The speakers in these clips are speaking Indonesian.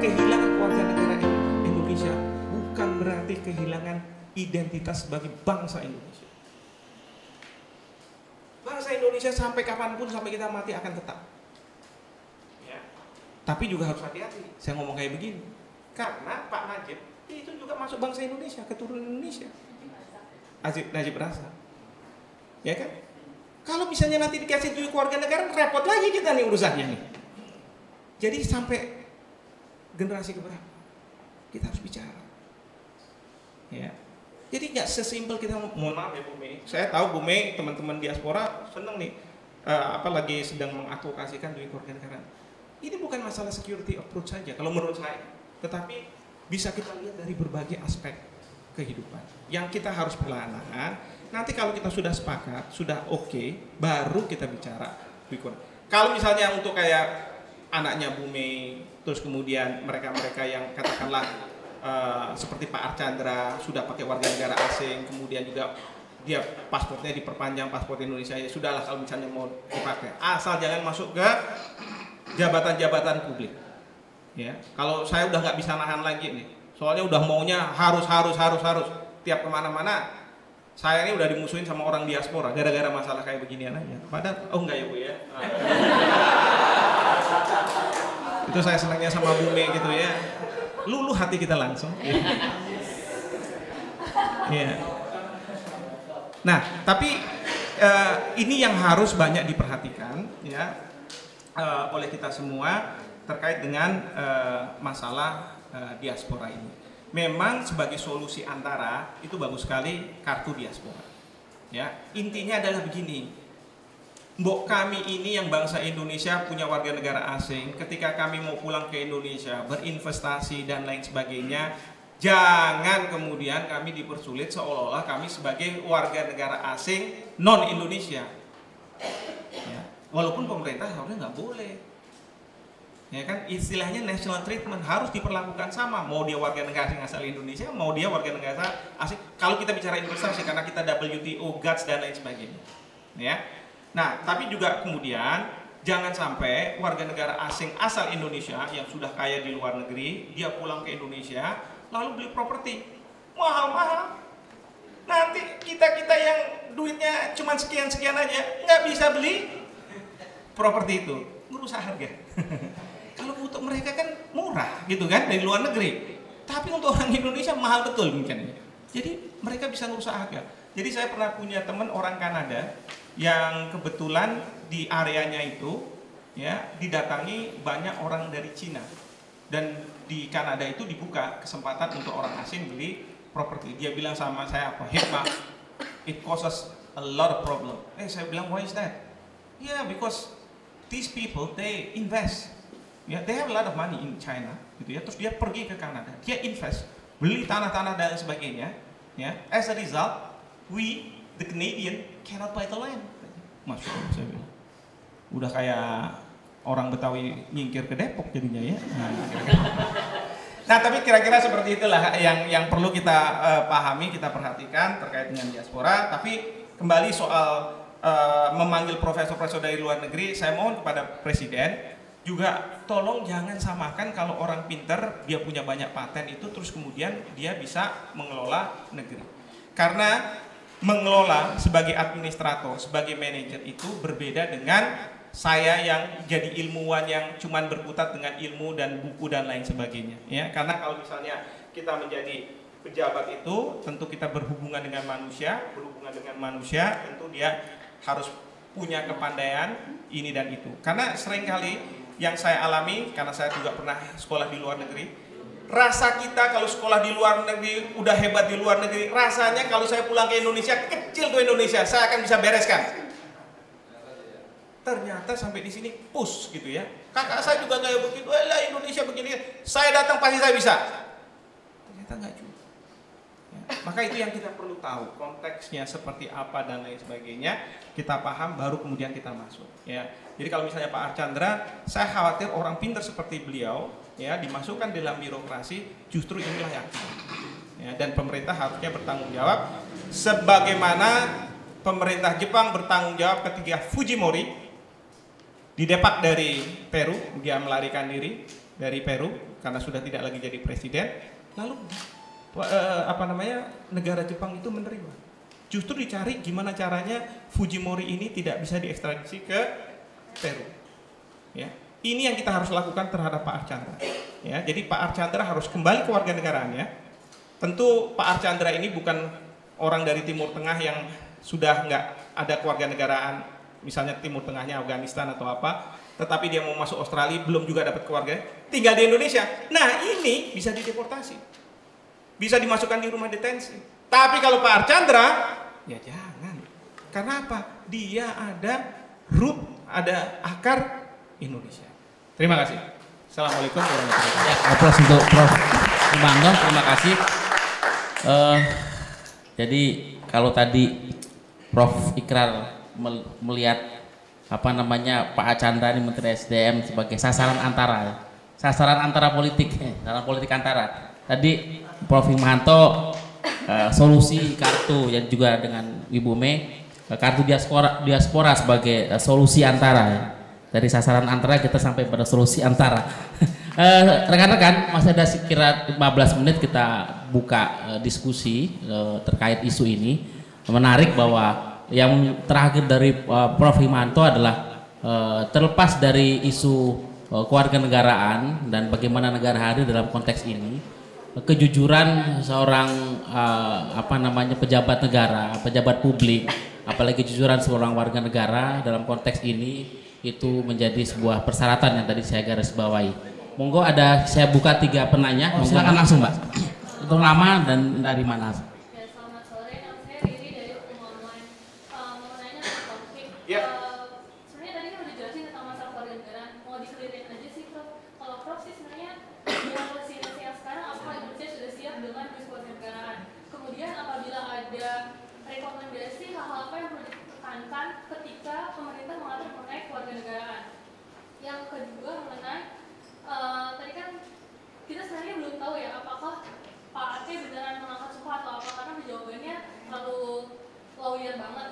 kehilangan warganegara Indonesia bukan berarti kehilangan identitas sebagai bangsa Indonesia. Bangsa Indonesia sampai kapanpun, sampai kita mati akan tetap. Ya. Tapi juga harus hati-hati. Saya ngomong kayak begini, karena Pak Najib itu juga masuk bangsa Indonesia, keturunan Indonesia. Najib Razak, ya kan? Kalau misalnya nanti dikasih duit keluarga negara, repot lagi kita nih urusannya nih. Jadi sampai generasi keberapa kita harus bicara, ya. Jadi nggak sesimpel kita, mohon maaf ya Bu Mei, saya tahu Bu Mei teman-teman diaspora seneng nih, apalagi sedang mengadvokasikan duit keluarga negara. Ini bukan masalah security approach saja kalau menurut saya, tetapi bisa kita lihat dari berbagai aspek kehidupan yang kita harus perlahan-lahan. Nanti kalau kita sudah sepakat, sudah oke, baru kita bicara duit keluarga. Kalau misalnya untuk kayak anaknya Bu Mei, terus kemudian mereka-mereka yang katakanlah seperti Pak Archandra sudah pakai warga negara asing, kemudian juga dia paspornya diperpanjang, paspor Indonesia, ya sudahlah kalau misalnya mau dipakai, asal jangan masuk ke jabatan-jabatan publik. Ya, kalau saya udah nggak bisa nahan lagi nih, soalnya udah maunya harus tiap kemana-mana. Saya ini udah dimusuhin sama orang diaspora gara-gara masalah kayak beginian aja. Padahal, oh enggak ya Bu ya. Itu saya senangnya sama Bu Mei gitu ya. Luluh hati kita langsung. Ya. Nah, tapi ini yang harus banyak diperhatikan ya oleh kita semua terkait dengan masalah diaspora ini. Memang sebagai solusi antara itu bagus sekali kartu diaspora. Ya, intinya adalah begini. Mbok kami ini yang bangsa Indonesia punya warga negara asing, ketika kami mau pulang ke Indonesia, berinvestasi dan lain sebagainya, jangan kemudian kami dipersulit seolah-olah kami sebagai warga negara asing non-Indonesia. Ya, walaupun pemerintah harusnya nggak boleh. Ya kan, istilahnya national treatment harus diperlakukan sama, mau dia warga negara asing asal Indonesia, mau dia warga negara asing. Kalau kita bicara investasi, karena kita WTO, GATS dan lain sebagainya. Ya. Nah, tapi juga kemudian jangan sampai warga negara asing asal Indonesia yang sudah kaya di luar negeri, dia pulang ke Indonesia lalu beli properti mahal-mahal. Nanti kita yang duitnya cuma sekian-sekian aja nggak bisa beli properti itu, merusak harga. Kalau untuk mereka kan murah gitu kan dari luar negeri, tapi untuk orang Indonesia mahal betul mungkin. Jadi mereka bisa merusak harga. Jadi saya pernah punya teman orang Kanada yang kebetulan di areanya itu ya didatangi banyak orang dari Cina, dan di Kanada itu dibuka kesempatan untuk orang asing beli properti. Dia bilang sama saya apa, Hikmah, it causes a lot of problem. Saya bilang why is that? Yeah, because these people they invest, ya, they have a lot of money in China, gitu ya. Terus dia pergi ke Kanada, dia invest, beli tanah-tanah dan sebagainya, ya. As a result, we the Canadian cannot buy the land. Masya Allah, saya bilang. Udah kayak orang Betawi nyingkir ke Depok jadinya ya. Nah, tapi kira-kira seperti itulah yang perlu kita pahami, kita perhatikan terkait dengan diaspora. Tapi kembali soal memanggil profesor-profesor dari luar negeri, saya mohon kepada Presiden juga tolong jangan samakan kalau orang pinter dia punya banyak paten itu terus kemudian dia bisa mengelola negeri. Karena mengelola sebagai administrator, sebagai manajer itu berbeda dengan saya yang jadi ilmuwan yang cuman berkutat dengan ilmu dan buku dan lain sebagainya, ya. Karena kalau misalnya kita menjadi pejabat itu tentu kita berhubungan dengan manusia, tentu dia harus punya kepandaian ini dan itu. Karena seringkali yang saya alami, karena saya juga pernah sekolah di luar negeri, rasa kita kalau sekolah di luar negeri udah hebat di luar negeri, rasanya kalau saya pulang ke Indonesia, kecil tuh Indonesia, saya akan bisa bereskan. Ternyata sampai di sini push gitu ya. Kakak saya juga kayak begitu, lah Indonesia begini, saya datang pasti saya bisa. Ternyata nggak juga. Ya, maka itu yang kita perlu tahu, konteksnya seperti apa dan lain sebagainya, kita paham baru kemudian kita masuk. Ya. Jadi kalau misalnya Pak Archandra, saya khawatir orang pintar seperti beliau ya dimasukkan dalam birokrasi, justru inilah yang ya, dan pemerintah harusnya bertanggung jawab sebagaimana pemerintah Jepang bertanggung jawab ketika Fujimori didepak dari Peru, dia melarikan diri, dari Peru karena sudah tidak lagi jadi presiden. Lalu negara Jepang itu menerima. Justru dicari gimana caranya Fujimori ini tidak bisa diekstradisi ke Peru. Ya, ini yang kita harus lakukan terhadap Pak Archandra. Ya, jadi Pak Archandra harus kembali ke warganegaraannya. Tentu Pak Archandra ini bukan orang dari Timur Tengah yang sudah nggak ada kewarganegaraan, misalnya Timur Tengahnya Afghanistan atau apa, tetapi dia mau masuk Australia belum juga dapat keluarga, tinggal di Indonesia. Nah ini bisa dideportasi, bisa dimasukkan di rumah detensi. Tapi kalau Pak Archandra, ya jangan. Karena apa? Dia ada root, ada akar Indonesia. Terima kasih. Assalamualaikum warahmatullahi wabarakatuh. Ya, aplaus untuk Prof. Himando, terima kasih. Jadi kalau tadi Prof. Ikrar melihat Pak Archandra ini Menteri SDM sebagai sasaran antara politik, dalam politik antara. Tadi Prof. Himando solusi kartu yang juga dengan Ibu Mei kartu diaspora sebagai solusi antara ya. Dari sasaran antara kita sampai pada solusi antara. Rekan-rekan masih ada sekira 15 menit kita buka diskusi terkait isu ini. Menarik bahwa yang terakhir dari Prof. Himando adalah terlepas dari isu kewarganegaraan dan bagaimana negara hadir dalam konteks ini, kejujuran seorang pejabat negara, pejabat publik, apalagi kejujuran seorang warga negara dalam konteks ini itu menjadi sebuah persyaratan yang tadi saya garis bawahi. Monggo saya buka 3 penanya. Silakan langsung Mbak. Untuk nama dan dari mana? Ya, selamat sore. Nama saya Riri dari Hukum Online. Mau nanya ke Taufik. Ya. Sebenarnya tadi kan udah jelasin tentang masalah kewarganegaraan. Mau dikelirin aja sih Prof. Kalau Prof sih sebenarnya dengan posisi yang sekarang apakah Indonesia sudah siap dengan kewarganegaraan? Kemudian apabila ada rekomendasi hal-hal apa yang perlu ditekankan ketika pemerintah mengatur mengenai kewarganegaraan? Yang kedua mengenai tadi kan kita sebenarnya belum tahu ya apakah Pak Aceh beneran mengangkat sumpah atau apa, karena jawabannya terlalu lawyer banget.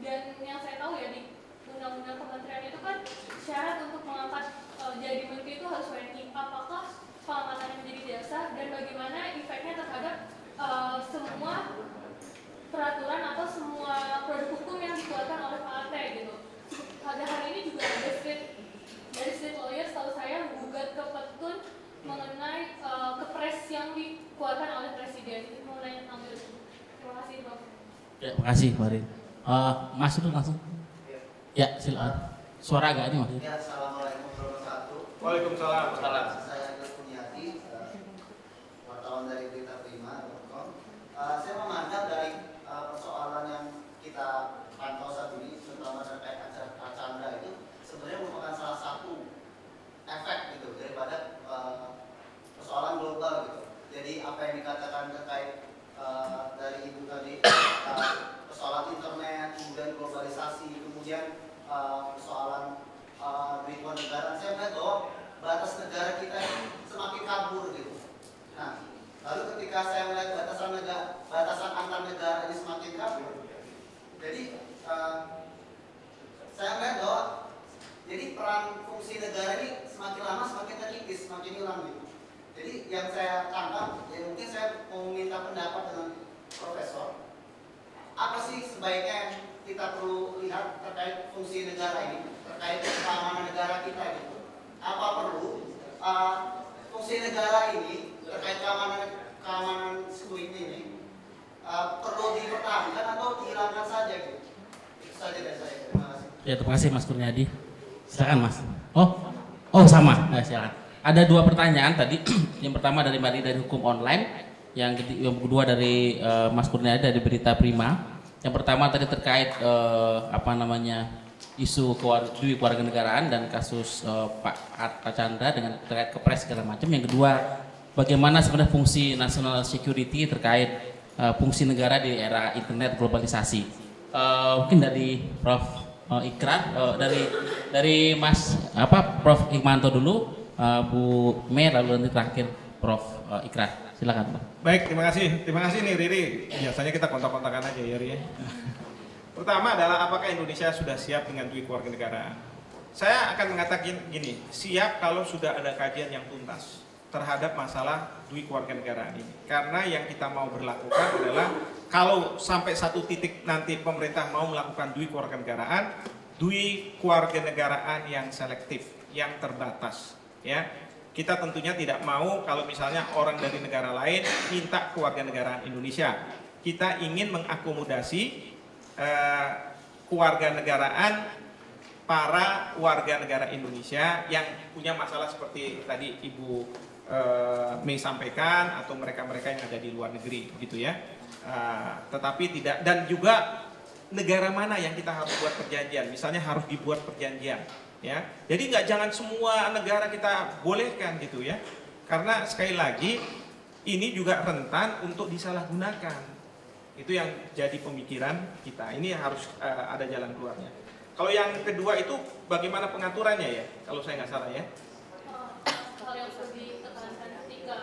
Dan yang saya tahu ya di undang-undang kementerian itu kan syarat untuk mengangkat jadi menteri itu harus WNI. Apakah pengangkatannya menjadi biasa dan bagaimana efeknya terhadap semua peraturan atau semua produk hukum yang dikeluarkan oleh Pak Aceh gitu. Pada hari ini juga ada dari state lawyer setahu saya menggugat ke Petun mengenai kepres yang dikeluarkan oleh Presiden. Itu mulai ambil. Terima kasih Prof. Ya, terima kasih Farid. Mas itu langsung. Ya, silakan. Suara agak ini Mas. Ya, assalamualaikum warahmatullahi wabarakatuh. Waalaikumsalam. Saya Kurniati, wartawan dari beritaprima.com. Saya memandang dari persoalan yang kita pantau saat ini, terutama terkait acara Archandra itu sebenarnya merupakan salah satu efek gitu daripada persoalan global gitu. Jadi apa yang dikatakan terkait dari Ibu tadi, persoalan internet, kemudian globalisasi, kemudian persoalan ribuan negara, saya melihat bahwa batas negara kita ini semakin kabur gitu. Nah, lalu ketika saya melihat batasan antar negara ini semakin kabur, jadi saya melihat bahwa jadi peran fungsi negara ini semakin lama semakin terkikis, semakin hilang gitu. Jadi yang saya tangkap, ya mungkin saya mau minta pendapat dengan Profesor, apa sih sebaiknya yang kita perlu lihat terkait fungsi negara ini, terkait keamanan negara kita gitu. Apa perlu fungsi negara ini terkait keamanan skuit ini perlu dipertahankan atau dihilangkan saja gitu. Itu saja dari saya. Terima kasih. Ya, terima kasih Mas Kurniadi. Silakan Mas. Oh sama. Silakan. Ada 2 pertanyaan tadi. Yang pertama dari Mbak Ri dari Hukum Online, yang kedua dari Mas Kurniadi dari Berita Prima. Yang pertama tadi terkait isu kewarganegaraan dan kasus Pak Archandra dengan terkait kepres segala macam. Yang kedua, bagaimana sebenarnya fungsi national security terkait fungsi negara di era internet globalisasi. Mungkin dari Prof. Ikrar, dari Mas Prof. Himando dulu, Bu Mei, lalu nanti terakhir Prof. Ikrar. Silakan Pak. Baik, terima kasih nih Riri. Biasanya kita kontak-kontakan aja ya Riri. Pertama adalah apakah Indonesia sudah siap dengan duit kewarganegaraan? Saya akan mengatakan gini, siap kalau sudah ada kajian yang tuntas terhadap masalah dui kewarganegaraan ini. Karena yang kita mau berlakukan adalah kalau sampai satu titik nanti pemerintah mau melakukan dui kewarganegaraan yang selektif, yang terbatas, ya. Kita tentunya tidak mau kalau misalnya orang dari negara lain minta kewarganegaraan Indonesia. Kita ingin mengakomodasi kewarganegaraan para warga negara Indonesia yang punya masalah seperti tadi Ibu Mei sampaikan, atau mereka-mereka yang ada di luar negeri gitu ya. Tetapi tidak, dan juga negara mana yang kita harus buat perjanjian, misalnya harus dibuat perjanjian ya. Jadi jangan semua negara kita bolehkan gitu ya, karena sekali lagi ini juga rentan untuk disalahgunakan. Itu yang jadi pemikiran kita, ini harus ada jalan keluarnya. Kalau yang kedua itu bagaimana pengaturannya ya, kalau saya nggak salah ya. Hal yang perlu ditekankan ketika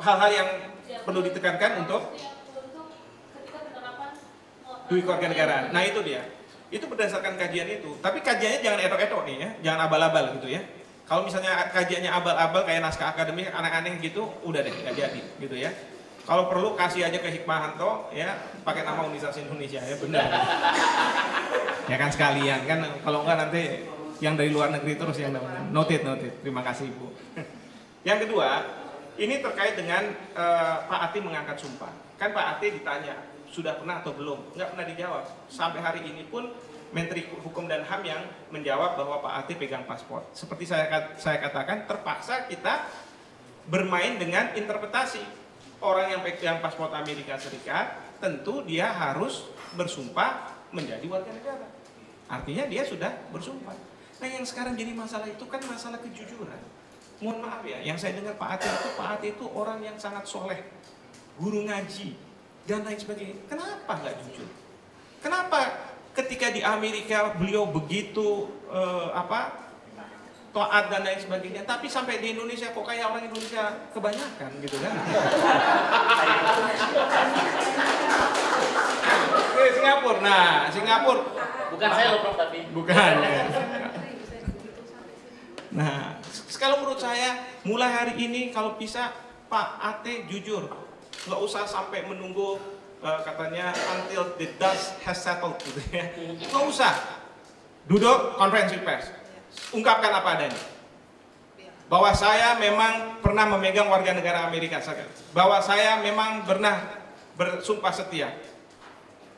Hal-hal yang perlu ditekankan untuk ketika penerapan dui kewarganegaraan. Nah itu dia. Itu berdasarkan kajian itu. Tapi kajiannya jangan etok-etok nih ya, jangan abal-abal gitu ya. Kalau misalnya kajiannya abal-abal kayak naskah akademik aneh-aneh gitu, udah deh nggak jadi gitu ya. Kalau perlu kasih aja ke Hikmahanto ya, pakai nama Universitas Indonesia ya, benar. Ya kan sekalian kan, kalau enggak nanti yang dari luar negeri terus yang namanya. Noted. Terima kasih Ibu. Yang kedua, ini terkait dengan Pak Ati mengangkat sumpah. Kan Pak Ati ditanya, sudah pernah atau belum? Nggak pernah dijawab. Sampai hari ini pun Menteri Hukum dan HAM yang menjawab bahwa Pak Ati pegang paspor. Seperti saya katakan, terpaksa kita bermain dengan interpretasi. Orang yang pegang paspor Amerika Serikat tentu dia harus bersumpah menjadi warga negara. Artinya dia sudah bersumpah. Nah yang sekarang jadi masalah itu kan masalah kejujuran. Mohon maaf ya, yang saya dengar Pak Ati itu orang yang sangat soleh, guru ngaji dan lain sebagainya. Kenapa nggak jujur? Kenapa ketika di Amerika beliau begitu taat dan lain sebagainya, tapi sampai di Indonesia kok kayak orang Indonesia kebanyakan gitu kan? Singapura, nah Singapura. Bukan saya loh Prof, tapi Bukan. Ya. Nah, kalau menurut saya mulai hari ini kalau bisa Pak Ate jujur, nggak usah sampai menunggu katanya until the dust has settled gitu ya. Nggak usah. Duduk konferensi pers, ungkapkan apa adanya. Bahwa saya memang pernah memegang warga negara Amerika Serikat. Bahwa saya memang pernah bersumpah setia.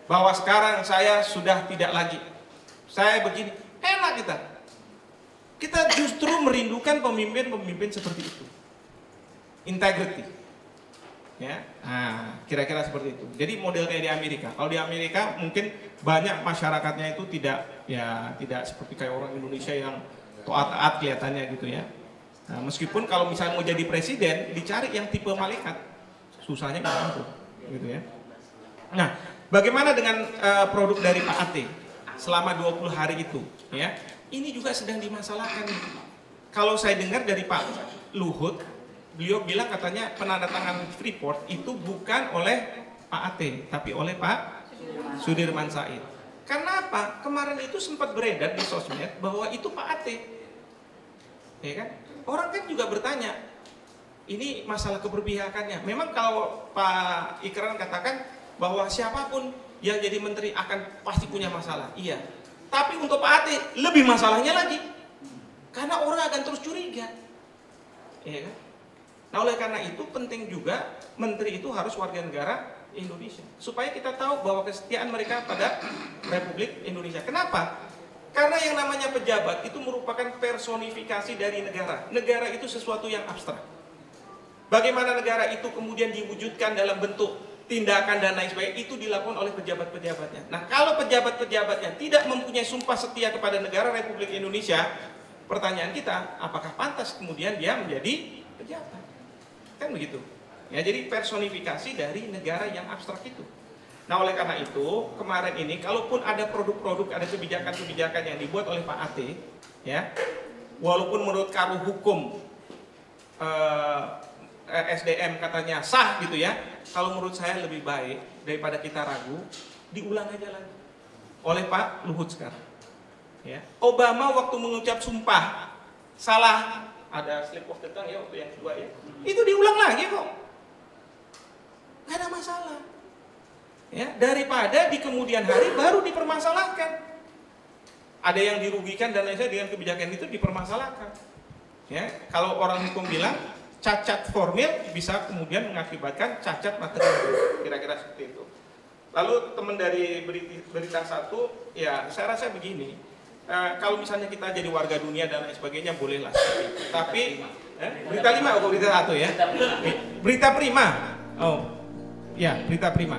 Bahwa sekarang saya sudah tidak lagi. Saya begini, enak kita. Kita justru merindukan pemimpin-pemimpin seperti itu. Integrity. Ya, nah, kira-kira seperti itu. Jadi model kayak di Amerika. Kalau di Amerika mungkin banyak masyarakatnya itu tidak seperti kayak orang Indonesia yang taat-taat kelihatannya gitu ya. Nah, meskipun kalau misalnya mau jadi presiden dicari yang tipe malaikat, susahnya nggak mampu, gitu ya. Nah, bagaimana dengan produk dari Pak Ate selama 20 hari itu? Ya, ini juga sedang dimasalahkan. Kalau saya dengar dari Pak Luhut, beliau bilang katanya penandatangan Freeport itu bukan oleh Pak Ate, tapi oleh Pak Sudirman Said. Karena apa? Kemarin itu sempat beredar di sosmed bahwa itu Pak Ate, ya kan? Orang kan juga bertanya, ini masalah keberpihakannya. Memang kalau Pak Ikrar katakan bahwa siapapun yang jadi menteri akan pasti punya masalah, iya. Tapi untuk Pak Ate lebih masalahnya lagi, karena orang akan terus curiga, ya kan? Nah oleh karena itu penting juga menteri itu harus warga negara Indonesia, supaya kita tahu bahwa kesetiaan mereka pada Republik Indonesia. Kenapa? Karena yang namanya pejabat itu merupakan personifikasi dari negara. Negara itu sesuatu yang abstrak. Bagaimana negara itu kemudian diwujudkan dalam bentuk tindakan dan lain sebagainya, itu dilakukan oleh pejabat-pejabatnya. Nah kalau pejabat-pejabatnya tidak mempunyai sumpah setia kepada negara Republik Indonesia, pertanyaan kita, apakah pantas kemudian dia menjadi pejabat? Kan begitu. Ya, jadi personifikasi dari negara yang abstrak itu. Nah oleh karena itu kemarin ini kalaupun ada produk-produk, ada kebijakan-kebijakan yang dibuat oleh Pak Ate, ya, walaupun menurut Karuh Hukum SDM katanya sah gitu ya, kalau menurut saya lebih baik daripada kita ragu, diulang aja lagi oleh Pak Luhut sekarang. Ya. Obama waktu mengucap sumpah salah, ada slip of the tongue ya waktu yang kedua ya, itu diulang lagi kok, nggak ada masalah. Ya, daripada di kemudian hari baru dipermasalahkan. Ada yang dirugikan dan lain-lain dengan kebijakan itu dipermasalahkan. Ya, kalau orang hukum bilang cacat formil bisa kemudian mengakibatkan cacat material, kira-kira seperti itu. Lalu teman dari berita satu, ya saya rasa begini, kalau misalnya kita jadi warga dunia dan lain sebagainya bolehlah. Tapi berita 5 atau berita 1 ya? Berita Prima. Oh, ya berita Prima.